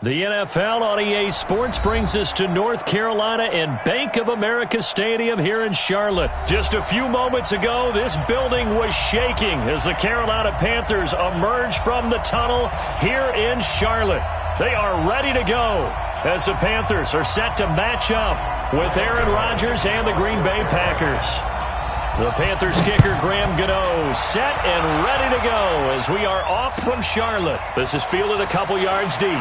The NFL on EA Sports brings us to North Carolina and Bank of America Stadium here in Charlotte. Just a few moments ago, this building was shaking as the Carolina Panthers emerged from the tunnel here in Charlotte. They are ready to go as the Panthers are set to match up with Aaron Rodgers and the Green Bay Packers. The Panthers kicker, Graham Gano, set and ready to go as we are off from Charlotte. This is fielded a couple yards deep.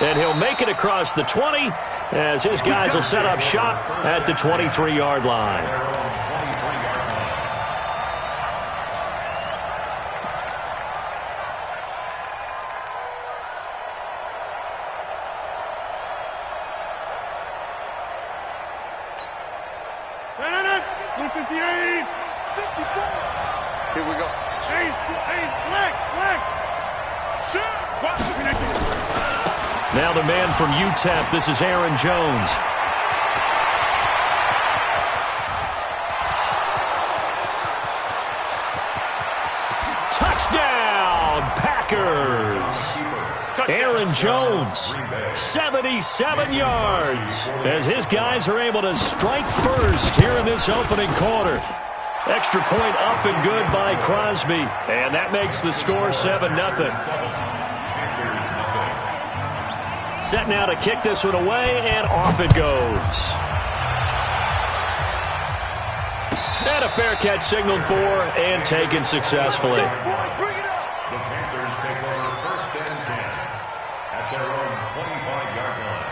And he'll make it across the 20 as his guys will set up shop at the 23-yard line. Here we go. Now the man from UTEP, this is Aaron Jones. Touchdown, Packers! Aaron Jones, 77 yards, as his guys are able to strike first here in this opening quarter. Extra point up and good by Crosby, and that makes the score 7-0. Set now to kick this one away, and off it goes. And a fair catch signaled for and taken successfully. The Panthers take over 1st and 10 at their own 25-yard line.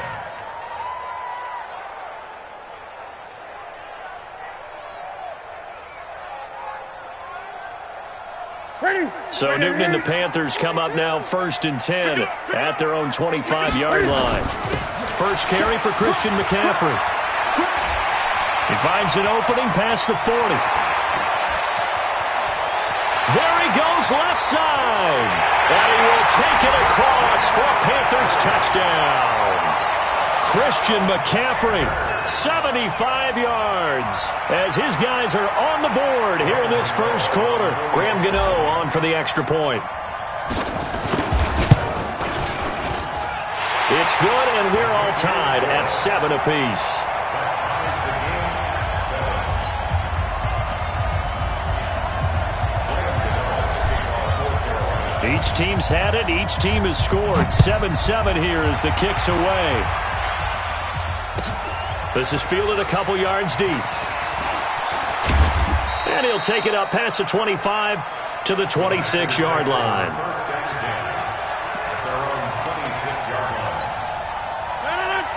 So Newton and the Panthers come up now 1st and 10 at their own 25-yard line. First carry for Christian McCaffrey. He finds an opening past the 40. There he goes left side. And he will take it across for a Panthers touchdown. Christian McCaffrey, 75 yards, as his guys are on the board here in this first quarter. Graham Gano on for the extra point. It's good, and we're all tied at 7 apiece. Each team's had it. Each team has scored. 7-7 here as the kick's away. This is fielded a couple yards deep. And he'll take it up past the 25 to the 26-yard line.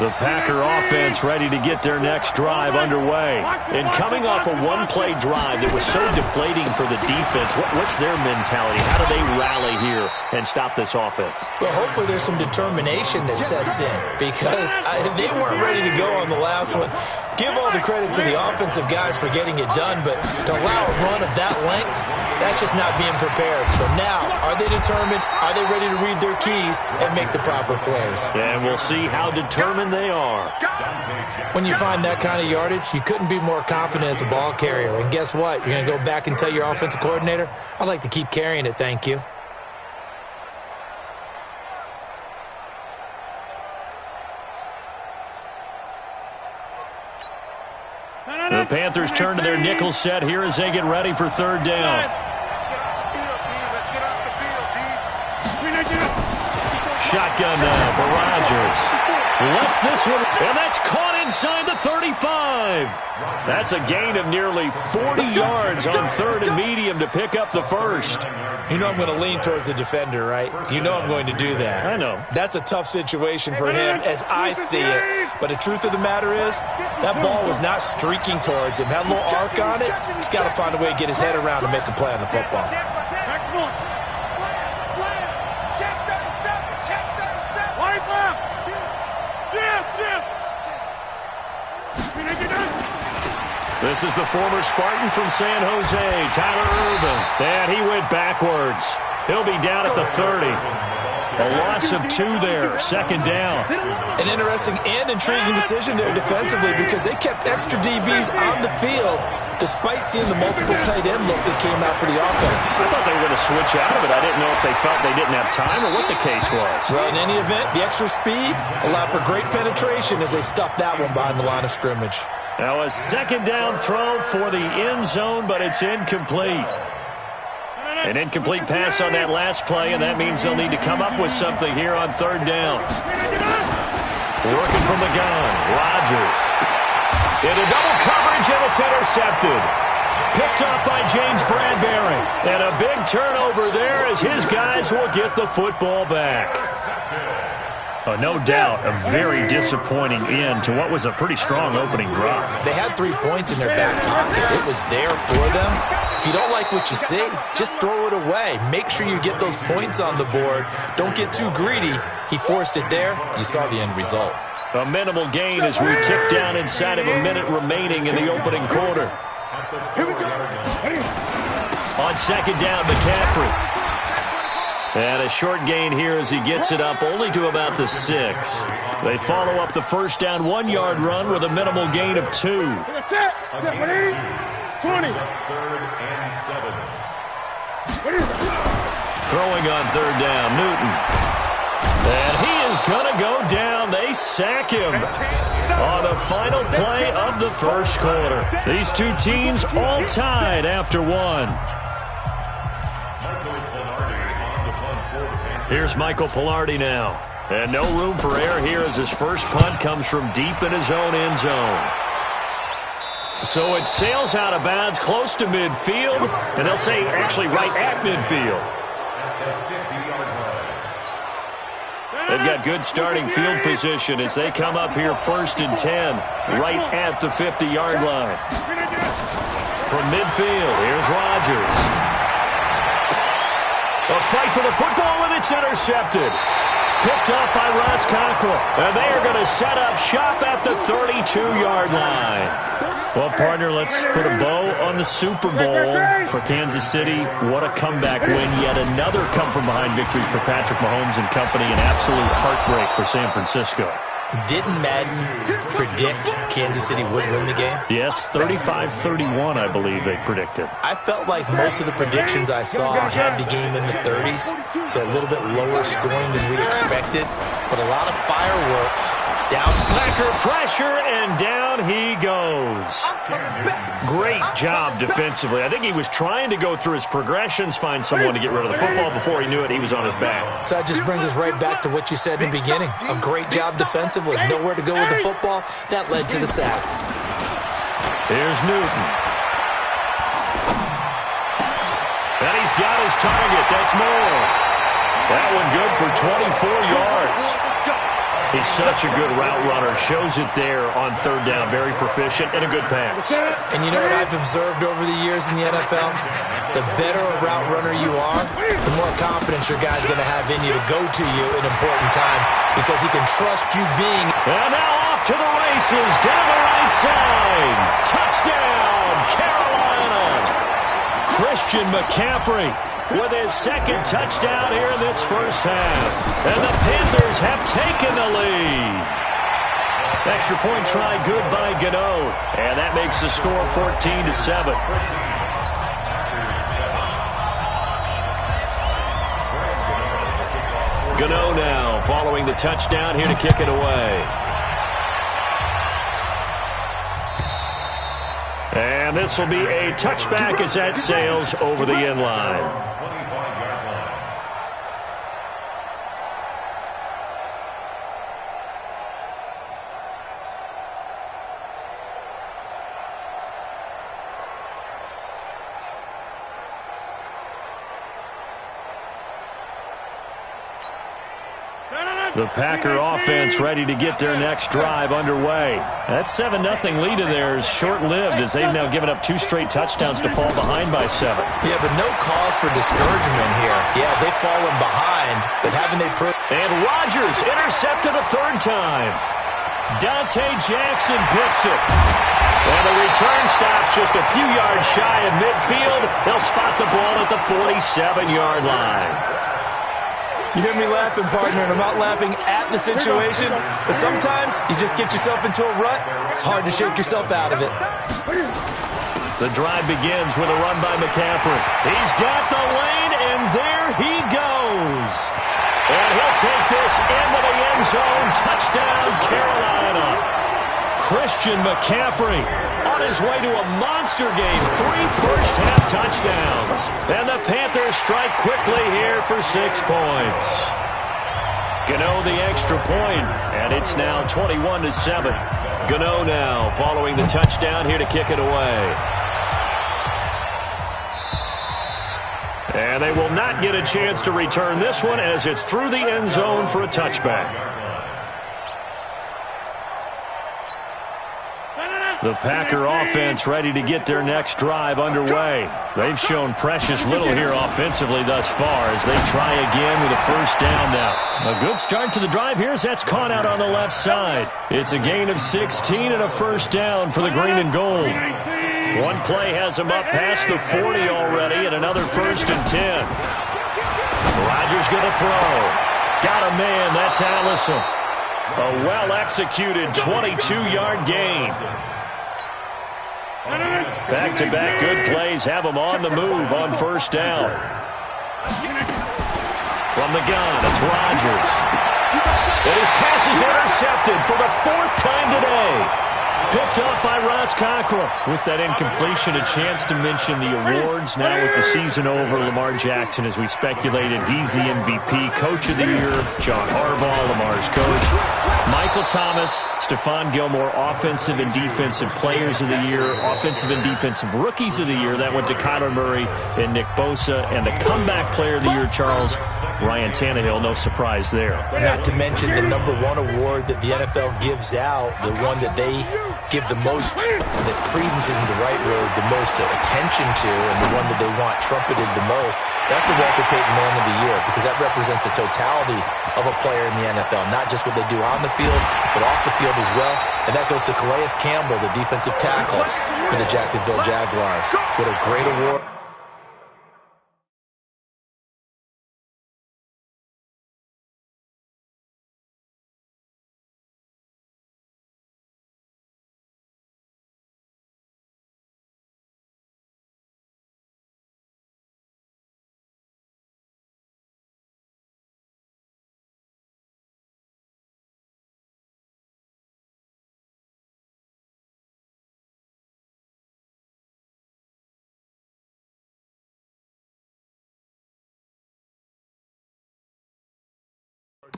The Packer offense ready to get their next drive underway. And coming off a one-play drive that was so deflating for the defense, what's their mentality? How do they rally here and stop this offense? Well, hopefully there's some determination that sets in because they weren't ready to go on the last one. Give all the credit to the offensive guys for getting it done, but to allow a run of that length, that's just not being prepared. So now, are they determined? Are they ready to read their keys and make the proper plays? And we'll see how determined they are. When you find that kind of yardage, you couldn't be more confident as a ball carrier. And guess what? You're going to go back and tell your offensive coordinator, I'd like to keep carrying it, thank you. The Panthers turn to their nickel set here as they get ready for third down. Shotgun now for Rodgers. Lets this one, and that's caught inside the 35. That's a gain of nearly 40 yards on third and medium to pick up the first. You know I'm going to lean towards the defender, right? You know I'm going to do that. I know. That's a tough situation for him as I see it. But the truth of the matter is, that ball was not streaking towards him. Had a little arc on it. He's got to find a way to get his head around and make a play on the football. This is the former Spartan from San Jose, Tyler Irvin. And he went backwards. He'll be down at the 30. A loss of 2 there, second down. An interesting and intriguing decision there defensively because they kept extra DBs on the field despite seeing the multiple tight end look that came out for the offense. I thought they were going to switch out of it. I didn't know if they felt they didn't have time or what the case was. Well, in any event, the extra speed allowed for great penetration as they stuffed that one behind the line of scrimmage. Now a second down throw for the end zone, but it's incomplete. An incomplete pass on that last play, and that means they'll need to come up with something here on third down. Working from the gun, Rodgers. Into double coverage, and it's intercepted. Picked up by James Bradbury. And a big turnover there as his guys will get the football back. No doubt, a very disappointing end to what was a pretty strong opening drive. They had 3 points in their back pocket. It was there for them. If you don't like what you see, just throw it away. Make sure you get those points on the board. Don't get too greedy. He forced it there. You saw the end result. A minimal gain as we tick down inside of a minute remaining in the opening quarter. On second down, McCaffrey. And a short gain here as he gets it up only to about the 6. They follow up the first down 1-yard run with a minimal gain of 2. 20. Throwing on third down, Newton. And he is going to go down. They sack him on the final play of the first quarter. These two teams all tied after 1. Here's Michael Pilardi now. And no room for error here as his first punt comes from deep in his own end zone. So it sails out of bounds close to midfield, and they'll say actually right at midfield. They've got good starting field position as they come up here first and 10, right at the 50-yard line. From midfield, here's Rodgers. A fight for the football, and it's intercepted. Picked up by Ross Cockrell. And they are going to set up shop at the 32-yard line. Well, partner, let's put a bow on the Super Bowl for Kansas City. What a comeback win. Yet another come-from-behind victory for Patrick Mahomes and company. An absolute heartbreak for San Francisco. Didn't Madden predict Kansas City would win the game? Yes, 35-31, I believe they predicted. I felt like most of the predictions I saw had the game in the 30s, so a little bit lower scoring than we expected, but a lot of fireworks. Down. Packer pressure, and down he goes. Great job defensively. I think he was trying to go through his progressions, find someone to get rid of the football. Before he knew it, he was on his back. So that just brings us right back to what you said in the beginning. A great job defensively. Nowhere to go with the football. That led to the sack. Here's Newton. And he's got his target. That's Moore. That one good for 24 yards. He's such a good route runner. Shows it there on third down. Very proficient and a good pass. And you know what I've observed over the years in the NFL? The better a route runner you are, the more confidence your guy's going to have in you to go to you in important times because he can trust you being. And now off to the races down the right side. Touchdown, Carolina. Christian McCaffrey with his second touchdown here in this first half. And the Panthers have taken the lead. Extra point try good by Gano. And that makes the score 14-7. Gano now following the touchdown here to kick it away. And this will be a touchback as that sails over the end line. The Packer offense ready to get their next drive underway. That 7-0 lead of theirs short-lived as they've now given up 2 straight touchdowns to fall behind by 7. Yeah, but no cause for discouragement here. Yeah, they've fallen behind, but haven't they proved? And Rodgers intercepted a third time. Dante Jackson picks it. And the return stops just a few yards shy of midfield. They'll spot the ball at the 47-yard line. You hear me laughing, partner, and I'm not laughing at the situation, but sometimes you just get yourself into a rut. It's hard to shake yourself out of it. The drive begins with a run by McCaffrey. He's got the lane, and there he goes. And he'll take this into the end zone. Touchdown, Carolina. Christian McCaffrey on his way to a monster game. 3 first-half touchdowns. And the Panthers strike quickly here for 6 points. Gano the extra point, and it's now 21-7. Gano now following the touchdown here to kick it away. And they will not get a chance to return this one as it's through the end zone for a touchback. The Packer offense ready to get their next drive underway. They've shown precious little here offensively thus far as they try again with a first down now. A good start to the drive here as that's caught out on the left side. It's a gain of 16 and a first down for the green and gold. One play has them up past the 40 already and another first and 10. Rodgers going to throw. Got a man. That's Allison. A well-executed 22-yard gain. Back-to-back good plays have them on the move on first down. From the gun, it's Rodgers. And his pass is intercepted for the 4th time today. Picked up by Ross Cockrell. With that incompletion, a chance to mention the awards. Now with the season over, Lamar Jackson, as we speculated, he's the MVP, Coach of the Year. John Harbaugh, Lamar's coach. Michael Thomas, Stephon Gilmore, Offensive and Defensive Players of the Year, Offensive and Defensive Rookies of the Year. That went to Kyler Murray and Nick Bosa. And the Comeback Player of the Year, Charles, Ryan Tannehill. No surprise there. Not to mention the #1 award that the NFL gives out, the one that they give the most, that credence isn't the right word, the most attention to, and the one that they want trumpeted the most. That's the Walter Payton Man of the Year, because that represents the totality of a player in the NFL, not just what they do on the field, but off the field as well. And that goes to Calais Campbell, the defensive tackle for the Jacksonville Jaguars. What a great award.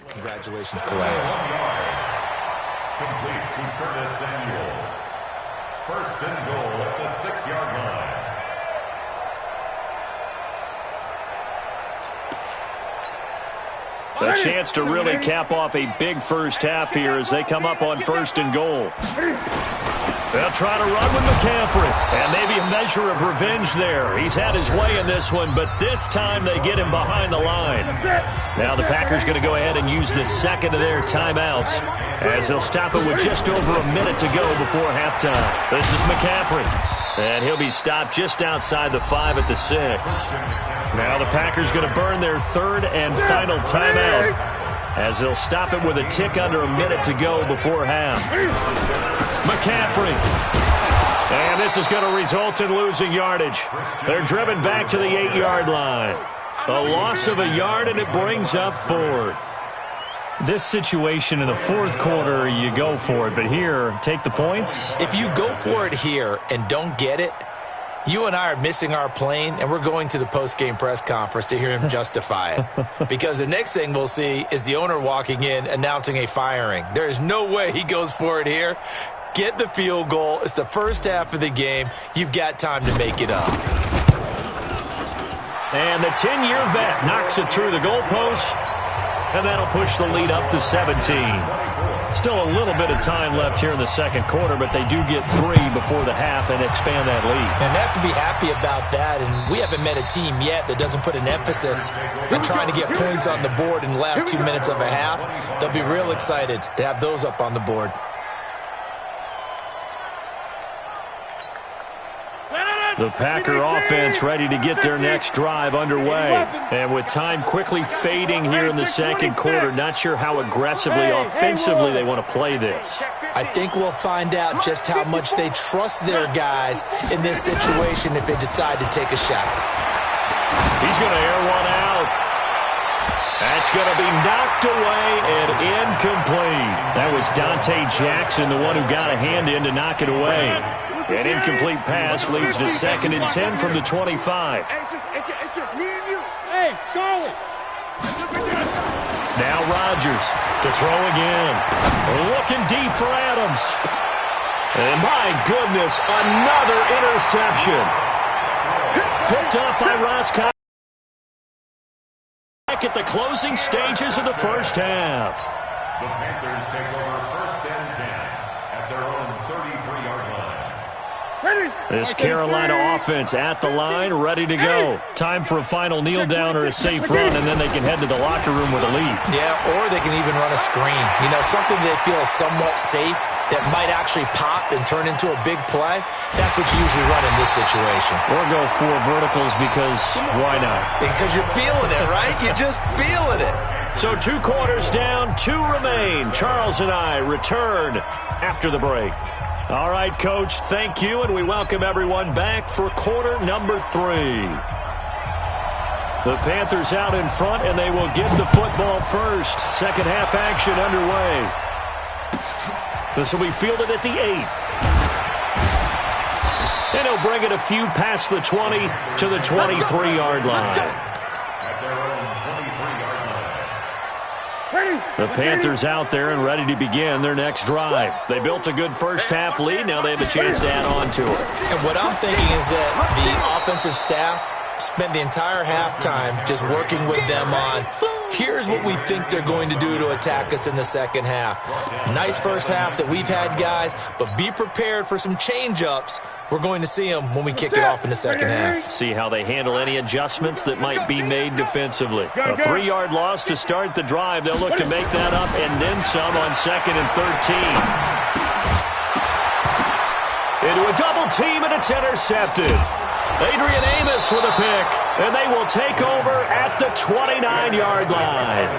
Congratulations, Calais. Complete to Curtis Samuel. First and goal at the 6-yard line. A chance to really cap off a big first half here as they come up on first and goal. They'll try to run with McCaffrey, and maybe a measure of revenge there. He's had his way in this one, but this time they get him behind the line. Now the Packers going to go ahead and use the second of their timeouts as they'll stop it with just over a minute to go before halftime. This is McCaffrey, and he'll be stopped just outside the 5 at the 6. Now the Packers going to burn their 3rd and final timeout as they'll stop it with a tick under a minute to go before half. McCaffrey. And this is going to result in losing yardage. They're driven back to the 8-yard line. A loss of a yard, and it brings up 4th. This situation in the 4th quarter, you go for it. But here, take the points. If you go for it here and don't get it, you and I are missing our plane, and we're going to the post-game press conference to hear him justify it. Because the next thing we'll see is the owner walking in announcing a firing. There is no way he goes for it here. Get the field goal. It's the first half of the game. You've got time to make it up. And the 10-year vet knocks it through the goalpost, and that'll push the lead up to 17. Still a little bit of time left here in the 2nd quarter, but they do get 3 before the half and expand that lead. And they have to be happy about that, and we haven't met a team yet that doesn't put an emphasis on trying to get points on the board in the last 2 minutes of a half. They'll be real excited to have those up on the board. The Packer offense ready to get their next drive underway. And with time quickly fading here in the second quarter, not sure how aggressively, offensively they want to play this. I think we'll find out just how much they trust their guys in this situation if they decide to take a shot. He's going to air one out. That's going to be knocked away and incomplete. That was Dante Jackson, the one who got a hand in to knock it away. An incomplete pass leads to 2nd and 10 from the 25. It's just me and you. Hey, Charlie. Now Rodgers to throw again. Looking deep for Adams. And my goodness, another interception. Picked up by Roscoe at the closing stages of the first half. The Panthers take over 1st and 10 at their own 33-yard line. This Carolina offense at the line, ready to go. Time for a final kneel down or a safe run, and then they can head to the locker room with a lead. Yeah, or they can even run a screen. You know, something they feel is somewhat safe that might actually pop and turn into a big play. That's what you usually run in this situation. Or go 4 verticals because why not? Because you're feeling it, right? You're just feeling it. So 2 quarters down, 2 remain. Charles and I return after the break. All right, Coach, thank you, and we welcome everyone back for quarter number 3. The Panthers out in front, and they will get the football first. Second half action underway. This will be fielded at the 8. And he'll bring it a few past the 20 to the 23-yard line. The Panthers out there and ready to begin their next drive. They built a good first half lead. Now they have a chance to add on to it. And what I'm thinking is that the offensive staff spent the entire halftime just working with them on, here's what we think they're going to do to attack us in the second half. Nice first half that we've had, guys, but be prepared for some change-ups. We're going to see them when we kick it off in the second half. See how they handle any adjustments that might be made defensively. A 3-yard loss to start the drive. They'll look to make that up and then some on 2nd and 13. Into a double team, and it's intercepted. Adrian Amos with a pick, and they will take over at the 29-yard line.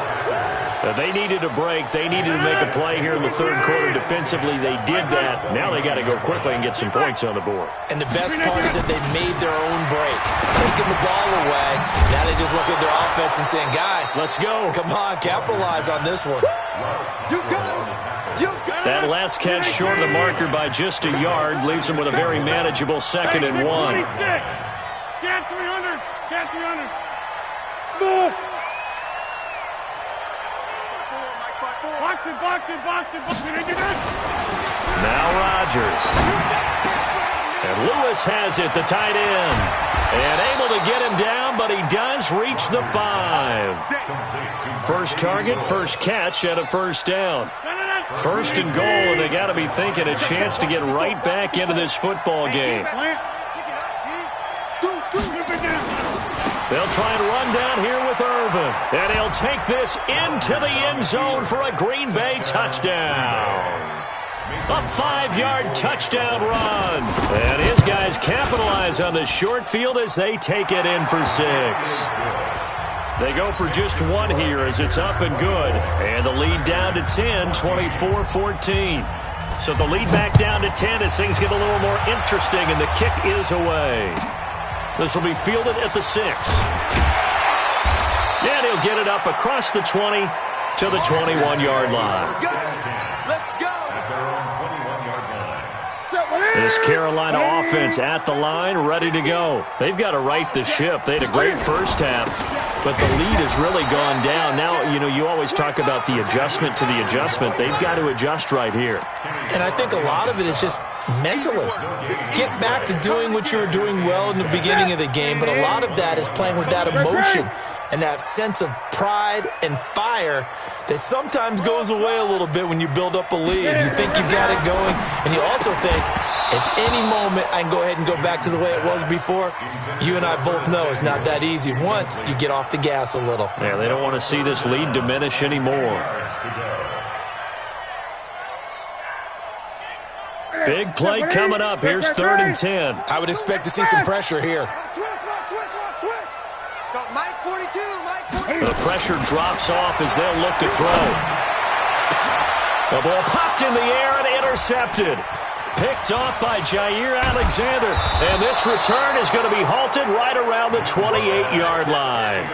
They needed a break. They needed to make a play here in the third quarter. Defensively, they did that. Now they got to go quickly and get some points on the board. And the best part is that they made their own break, taking the ball away. Now they just look at their offense and saying, guys, let's go. Come on, capitalize on this one. That last catch short of the marker by just a yard leaves them with a very manageable 2nd and 1. Get 300. Get 300. Smooth. Box it. Now Rodgers. And Lewis has it, the tight end. And able to get him down, but he does reach the 5. First target, first catch, and a first down. 1st and goal, and they got to be thinking a chance to get right back into this football game. They'll try and run down here with Irvin. And he'll take this into the end zone for a Green Bay touchdown. A 5-yard touchdown run. And his guys capitalize on the short field as they take it in for 6. They go for just 1 here as it's up and good. And the lead down to 10, 24-14. So the lead back down to 10 as things get a little more interesting, and the kick is away. This will be fielded at the 6. And he'll get it up across the 20 to the 21-yard line. This Carolina offense at the line, ready to go. They've got to right the ship. They had a great first half, but the lead has really gone down. Now, you know, you always talk about the adjustment to the adjustment. They've got to adjust right here. And I think a lot of it is just mentally. Get back to doing what you were doing well in the beginning of the game, but a lot of that is playing with that emotion and that sense of pride and fire that sometimes goes away a little bit when you build up a lead. You think you've got it going, and you also think, at any moment, I can go ahead and go back to the way it was before. You and I both know it's not that easy once you get off the gas a little. Yeah, they don't want to see this lead diminish anymore. Big play coming up. Here's 3rd and 10. I would expect to see some pressure here. The pressure drops off as they'll look to throw. The ball popped in the air and intercepted. Picked off by Jair Alexander. And this return is going to be halted right around the 28-yard line.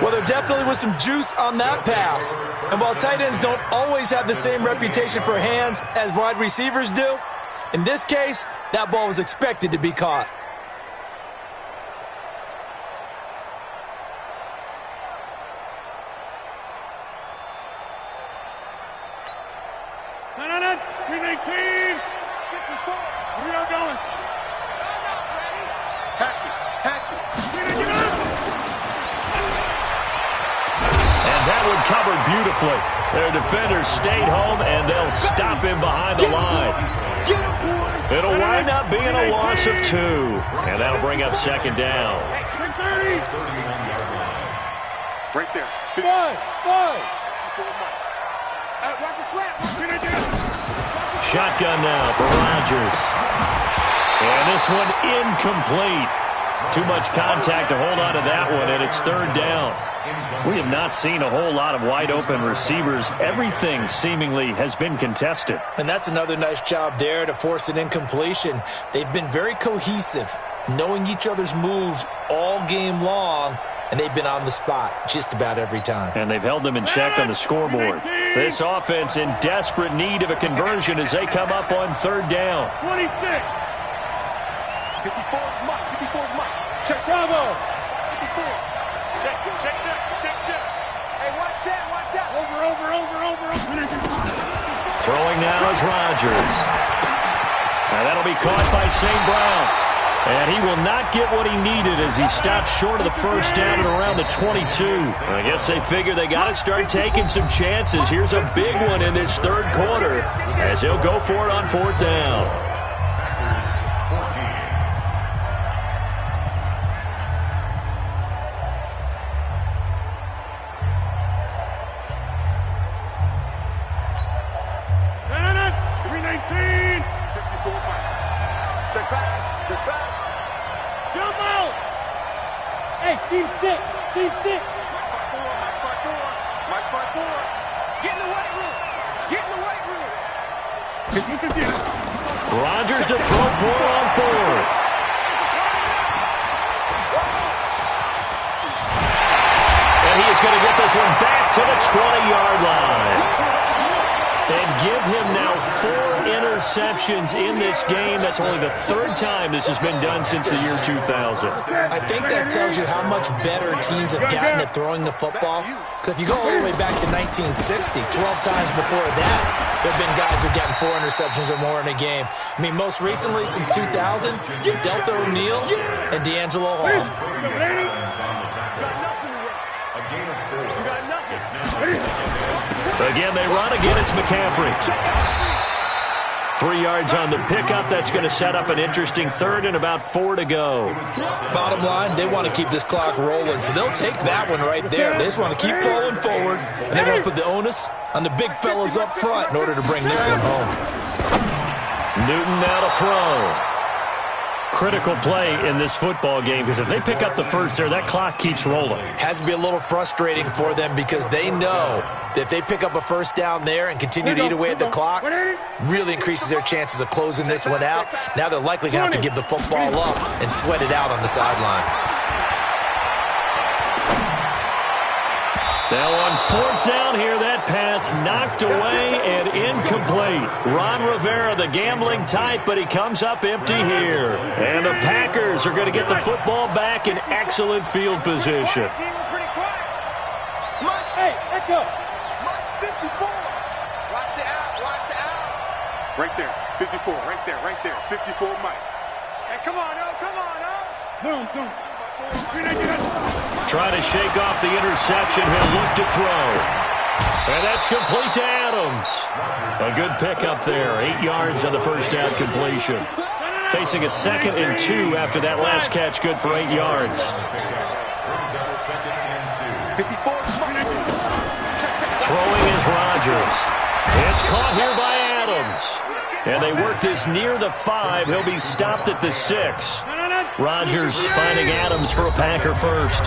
Well, there definitely was some juice on that pass. And while tight ends don't always have the same reputation for hands as wide receivers do, in this case, that ball was expected to be caught. No. 319. 54. We are going. Patch it. And that one covered beautifully. Their defenders stayed home, and they'll stop him behind the line. It'll wind up being a loss of 2. And that'll bring up 2nd down. 30. Right there. 5. Watch the slap. Shotgun now for Rodgers. And this one incomplete. Too much contact to hold on to that one, and it's 3rd down. We have not seen a whole lot of wide-open receivers. Everything seemingly has been contested. And that's another nice job there to force an incompletion. They've been very cohesive, knowing each other's moves all game long, and they've been on the spot just about every time. And they've held them in check on the scoreboard. This offense in desperate need of a conversion as they come up on 3rd down. 26. 54 Mike. Check Bravo. 54. Check. Hey, watch that. Over. Throwing now is Rodgers. Now that'll be caught by St. Brown. And he will not get what he needed as he stopped short of the 1st down at around the 22. I guess they figure they got to start taking some chances. Here's a big one in this 3rd quarter as he'll go for it on 4th down. Team 6. Mike 5-4. Get in the weight room. Rodgers to throw for it on 4th. And he is going to get this one back to the 20-yard line. And give him now 4 interceptions in this game. That's only the 3rd time this has been done since the year 2000. I think that tells you how much better teams have gotten at throwing the football. Because if you go all the way back to 1960, 12 times before that, there have been guys who have gotten 4 interceptions or more in a game. I mean, most recently, since 2000, Delta O'Neal and D'Angelo Hall. Again, they run. Again, it's McCaffrey. 3 yards on the pickup. That's going to set up an interesting 3rd and about 4 to go. Bottom line, they want to keep this clock rolling, so they'll take that one right there. They just want to keep falling forward, and they want to put the onus on the big fellas up front in order to bring this one home. Newton now to throw. Critical play in this football game because if they pick up the 1st there, that clock keeps rolling. Has to be a little frustrating for them because they know that if they pick up a 1st down there and continue to eat away at the clock, really increases their chances of closing this one out. Now they're likely going to have to give the football up and sweat it out on the sideline. Now on 4th down here, that pass knocked away and incomplete. Ron Rivera, the gambling type, but he comes up empty here. And the Packers are going to get the football back in excellent field position. Hey, Echo. 54. Watch the out. Right there. 54. Right there. 54, Mike. Hey, come on, Zoom. Trying to shake off the interception. He'll look to throw. And that's complete to Adams. A good pickup there. 8 yards on the 1st down completion. Facing a 2nd and 2 after that last catch. Good for 8 yards. Throwing is Rodgers. It's caught here by Adams. And they work this near the 5. He'll be stopped at the 6. Rodgers finding Adams for a Packer first.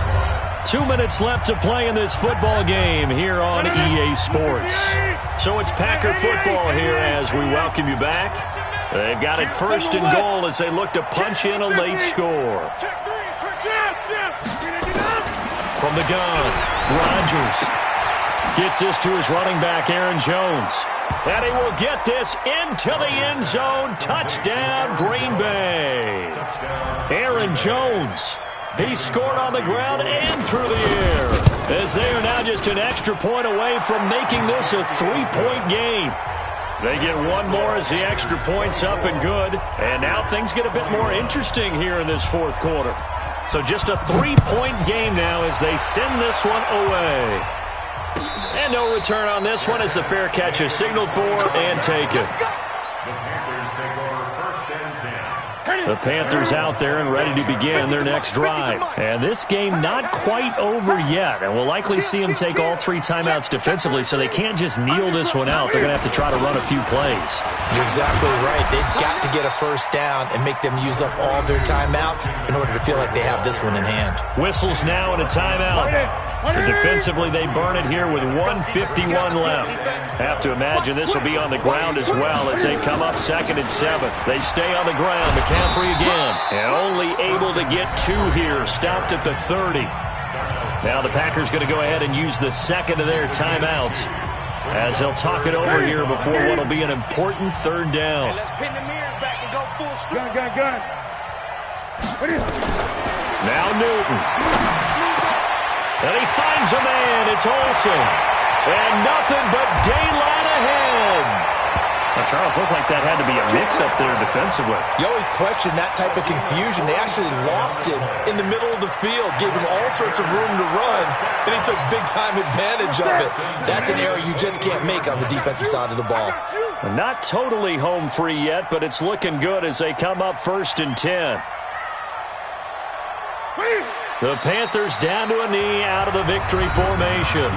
2 minutes left to play in this football game here on EA Sports. So it's Packer football here as we welcome you back. They've got it first and goal as they look to punch in a late score. From the gun, Rodgers gets this to his running back, Aaron Jones. And he will get this into the end zone. Touchdown, Green Bay. Aaron Jones. He scored on the ground and through the air, as they are now just an extra point away from making this a 3-point game. They get one more as the extra point's up and good. And now things get a bit more interesting here in this fourth quarter. So just a 3-point game now as they send this one away. And no return on this one as the fair catch is signaled for and taken. The Panthers take over first and 10. The Panthers out there and ready to begin their next drive. And this game not quite over yet. And we'll likely see them take all 3 timeouts defensively, so they can't just kneel this one out. They're going to have to try to run a few plays. You're exactly right. They've got to get a first down and make them use up all their timeouts in order to feel like they have this one in hand. Whistles now and a timeout. So defensively, they burn it here with 1:51 left. Have to imagine this will be on the ground as well as they come up 2nd and 7. They stay on the ground. McCaffrey again. And only able to get 2 here. Stopped at the 30. Now the Packers going to go ahead and use the second of their timeouts as they'll talk it over here before what will be an important 3rd down. Let's pin the mirrors back and go full strength. Gun. Now Newton. And he finds a man. It's Olsen. And nothing but daylight ahead. Now, Charles, looked like that had to be a mix-up there defensively. You always question that type of confusion. They actually lost him in the middle of the field, gave him all sorts of room to run, and he took big-time advantage of it. That's an error you just can't make on the defensive side of the ball. Not totally home free yet, but it's looking good as they come up 1st and 10. The Panthers down to a knee out of the victory formation.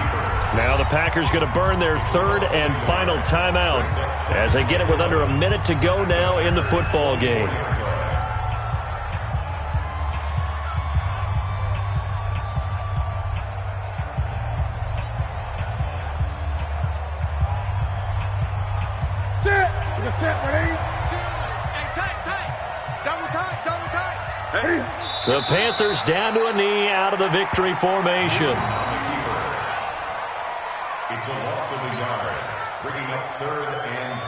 Now the Packers going to burn their 3rd and final timeout as they get it with under a minute to go now in the football game. The Panthers down to a knee out of the victory formation. It's a loss of a yard, bringing up 3rd and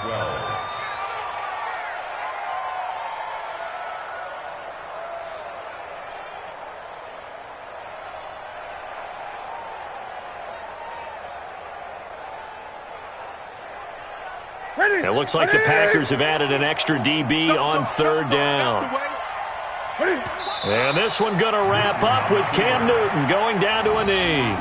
12. It looks like the Packers have added an extra DB on 3rd down. And this one going to wrap up with Cam Newton going down to a knee.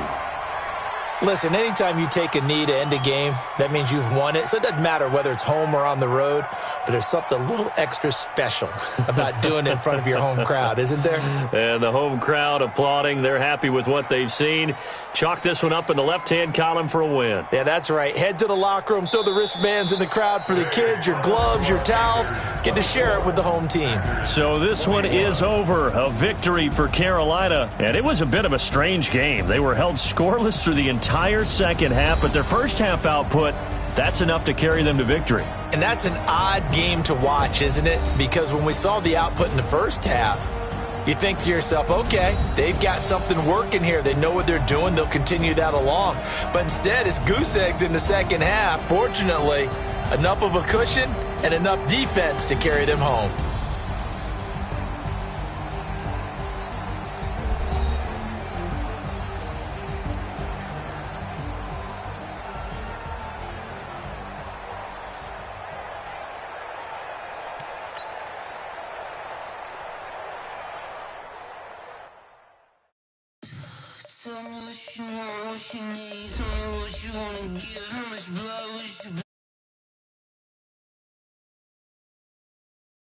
Listen, anytime you take a knee to end a game, that means you've won it. So it doesn't matter whether it's home or on the road, but there's something a little extra special about doing it in front of your home crowd, isn't there? And the home crowd applauding. They're happy with what they've seen. Chalk this one up in the left-hand column for a win. Yeah, that's right. Head to the locker room, throw the wristbands in the crowd for the kids, your gloves, your towels. Get to share it with the home team. So this one is over. A victory for Carolina. And it was a bit of a strange game. They were held scoreless through the entire second half, but their first half output, that's enough to carry them to victory. And that's an odd game to watch, isn't it? Because when we saw the output in the first half, you think to yourself, okay, they've got something working here. They know what they're doing. They'll continue that along. But instead, it's goose eggs in the second half. Fortunately, enough of a cushion and enough defense to carry them home. Tell me what you want, what you need, tell me what you wanna give